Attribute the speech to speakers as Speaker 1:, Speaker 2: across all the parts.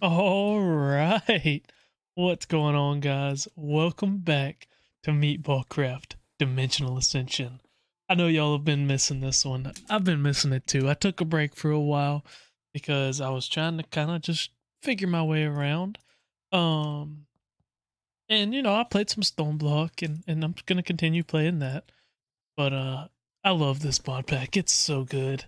Speaker 1: All right. What's going on, guys? Welcome back to MeatballCraft Dimensional Ascension. I know y'all have been missing this one. I've been missing it too. I took a break for a while because I was trying to kind of just figure my way around. Um, and I played some Stone Block and I'm gonna continue playing that. But I love this mod pack. It's so good.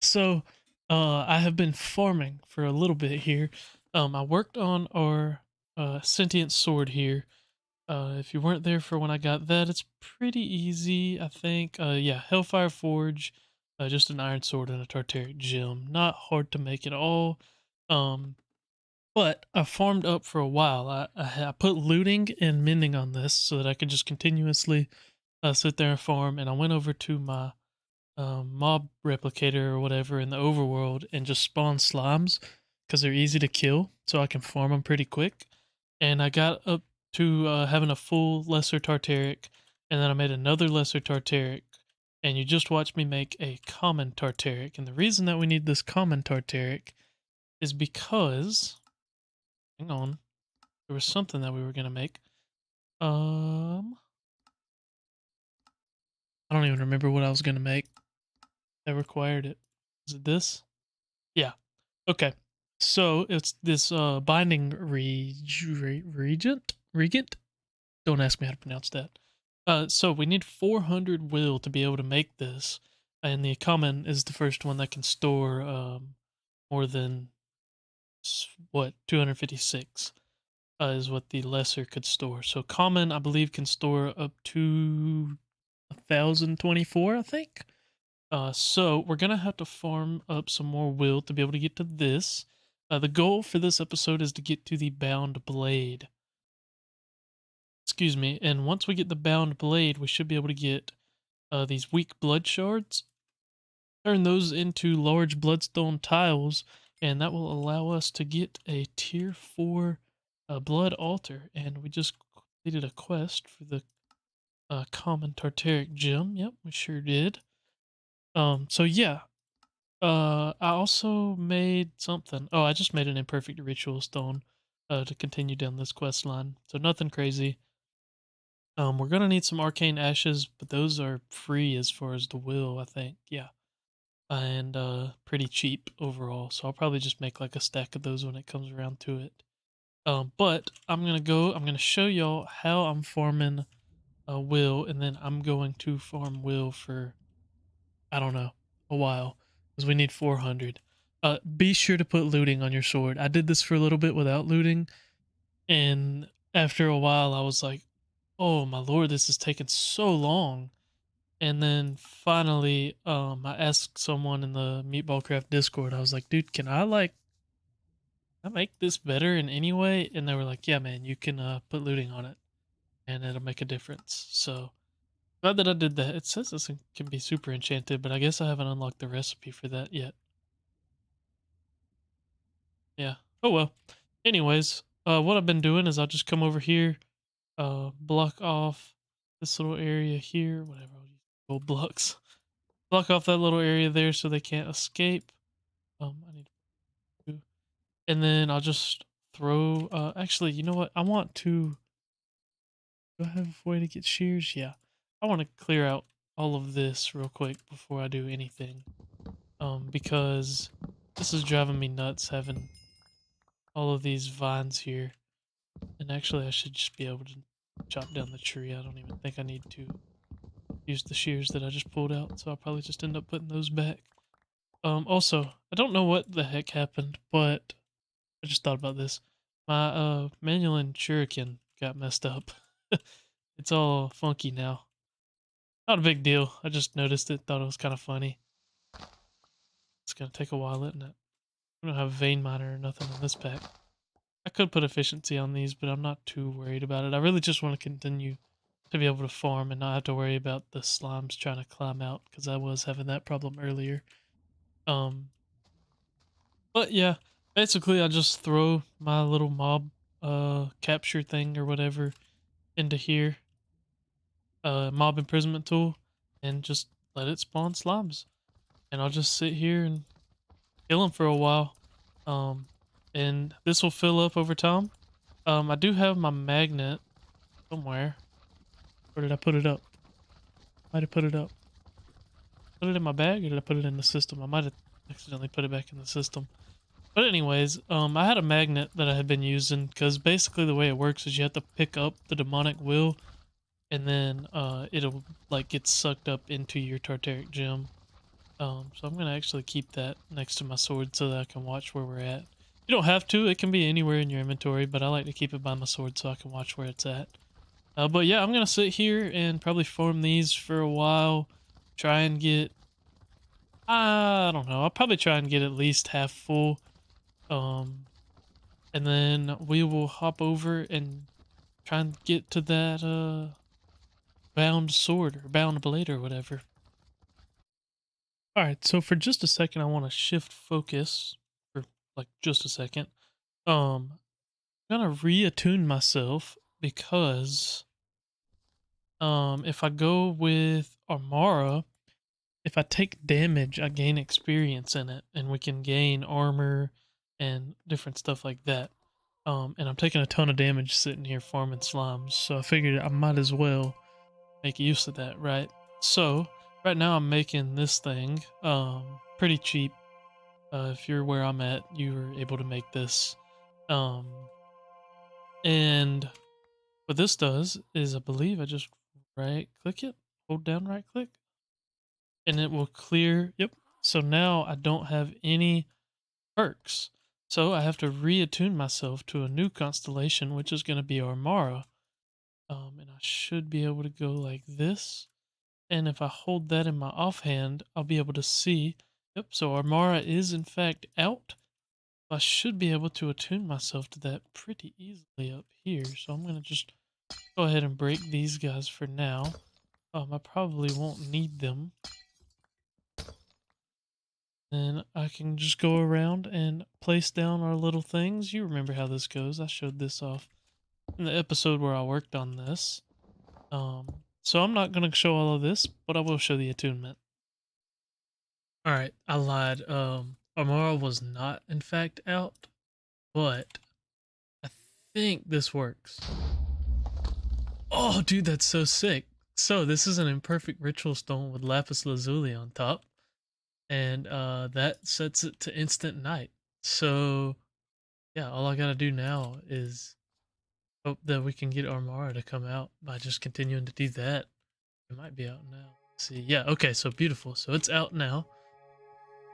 Speaker 1: So, I have been farming for a little bit here. I worked on our sentient sword here. If you weren't there for when I got that, it's pretty easy, I think. Yeah, Hellfire Forge, just an iron sword and a Tartaric gem. Not hard to make at all. Um, but I farmed up for a while. I put looting and mending on this so that I could just continuously sit there and farm. And I went over to my mob replicator or whatever in the overworld and just spawn slimes because they're easy to kill, so I can farm them pretty quick. And I got up to having a full lesser tartaric, and then I made another lesser tartaric. And you just watched me make a common tartaric. And the reason that we need this common tartaric is because, hang on, there was something that we were gonna make. Um, I don't even remember what I was gonna make that required it. Is it this? Yeah. Okay. So it's this binding regent. Don't ask me how to pronounce that. So we need 400 will to be able to make this, and the common is the first one that can store more than what 256 is what the lesser could store. So common, I believe, can store up to 1024, I think. So we're gonna have to farm up some more will to be able to get to this. The goal for this episode is to get to the bound blade. Excuse me. And once we get the bound blade, we should be able to get these weak blood shards. Turn those into large bloodstone tiles, and that will allow us to get a tier 4 blood altar. And we just completed a quest for the common Tartaric gem. Yep, we sure did. So yeah, I also made something. Oh, I just made an imperfect ritual stone to continue down this quest line. So nothing crazy. We're gonna need some arcane ashes, but those are free as far as the will, I think. Yeah. And pretty cheap overall. So I'll probably just make like a stack of those when it comes around to it. But I'm gonna show y'all how I'm farming will, and then I'm going to farm will for I don't know, a while, because we need 400. Be sure to put looting on your sword. I did this for a little bit without looting, and after a while, I was like, "Oh my lord, this is taking so long." And then finally, I asked someone in the MeatballCraft Discord. I was like, "Dude, can I make this better in any way?" And they were like, "Yeah, man, you can put looting on it, and it'll make a difference." So glad that I did that. It says this can be super enchanted, but I guess I haven't unlocked the recipe for that yet. Yeah. Oh well. Anyways, what I've been doing is I'll just come over here, block off this little area here, whatever. I'll use gold blocks. Block off that little area there so they can't escape. I need to, and then I'll just throw. Actually, you know what? I want to. Do I have a way to get shears? Yeah. I want to clear out all of this real quick before I do anything. Because this is driving me nuts having all of these vines here. And actually, I should just be able to chop down the tree. I don't even think I need to use the shears that I just pulled out, so I'll probably just end up putting those back. Also, I don't know what the heck happened, but I just thought about this. My manual and shuriken got messed up. It's all funky now. Not a big deal. I just noticed it, thought it was kind of funny. It's gonna take a while, isn't it? We don't have vein miner or nothing in this pack. I could put efficiency on these, but I'm not too worried about it. I really just want to continue to be able to farm and not have to worry about the slimes trying to climb out, because I was having that problem earlier. Um, but yeah, basically I just throw my little mob capture thing or whatever into here, mob imprisonment tool, and just let it spawn slimes. And I'll just sit here and kill them for a while. Um, and this will fill up over time. I do have my magnet somewhere. Where did I put it up? Might have put it up. Put it in my bag, or did I put it in the system? I might have accidentally put it back in the system. But anyways, I had a magnet that I had been using, because basically the way it works is you have to pick up the demonic will, and then it'll like get sucked up into your Tartaric gem. So I'm gonna actually keep that next to my sword so that I can watch where we're at. You don't have to, it can be anywhere in your inventory, but I like to keep it by my sword so I can watch where it's at. But yeah, I'm gonna sit here and probably farm these for a while. Try and get, I don't know, I'll probably try and get at least half full. Um, and then we will hop over and try and get to that bound sword or bound blade or whatever. Alright, so for just a second I want to shift focus for like just a second. I'm gonna reattune myself because if I go with Armara, if I take damage, I gain experience in it, and we can gain armor and different stuff like that. And I'm taking a ton of damage sitting here farming slimes, so I figured I might as well make use of that, right? So right now I'm making this thing pretty cheap. If you're where I'm at, you were able to make this. Um, and what this does is, I believe I just right click it, hold down right click, and it will clear. Yep. So now I don't have any perks. So I have to reattune myself to a new constellation, which is going to be Armara. And I should be able to go like this. And if I hold that in my offhand, I'll be able to see. Yep, so Armara is in fact out. I should be able to attune myself to that pretty easily up here. So I'm going to just go ahead and break these guys for now. I probably won't need them. Then I can just go around and place down our little things. You remember how this goes. I showed this off in the episode where I worked on this. So I'm not going to show all of this, but I will show the attunement. Alright, I lied. Armara was not in fact out, but I think this works. Oh, dude, that's so sick. So this is an imperfect ritual stone with lapis lazuli on top, and that sets it to instant night. So yeah, all I gotta do now is hope that we can get Armara to come out by just continuing to do that. It might be out now. Let's see, yeah, okay, so beautiful. So it's out now,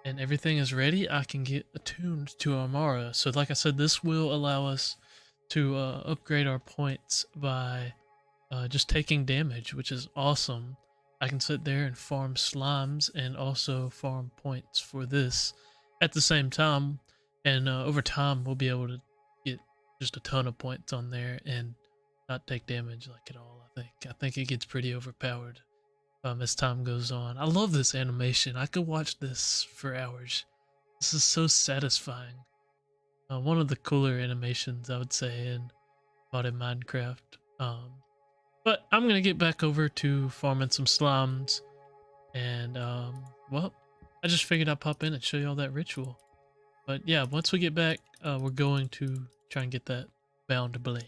Speaker 1: and everything is ready. I can get attuned to Armara. So like I said, this will allow us to upgrade our points by just taking damage, which is awesome. I can sit there and farm slimes and also farm points for this at the same time, and over time we'll be able to get just a ton of points on there and not take damage like at all. I think it gets pretty overpowered as time goes on. I love this animation. I could watch this for hours. This is so satisfying. One of the cooler animations, I would say, in modded Minecraft. But I'm gonna get back over to farming some slimes, and well, I just figured I'd pop in and show you all that ritual. But yeah, once we get back, we're going to try and get that bound blade.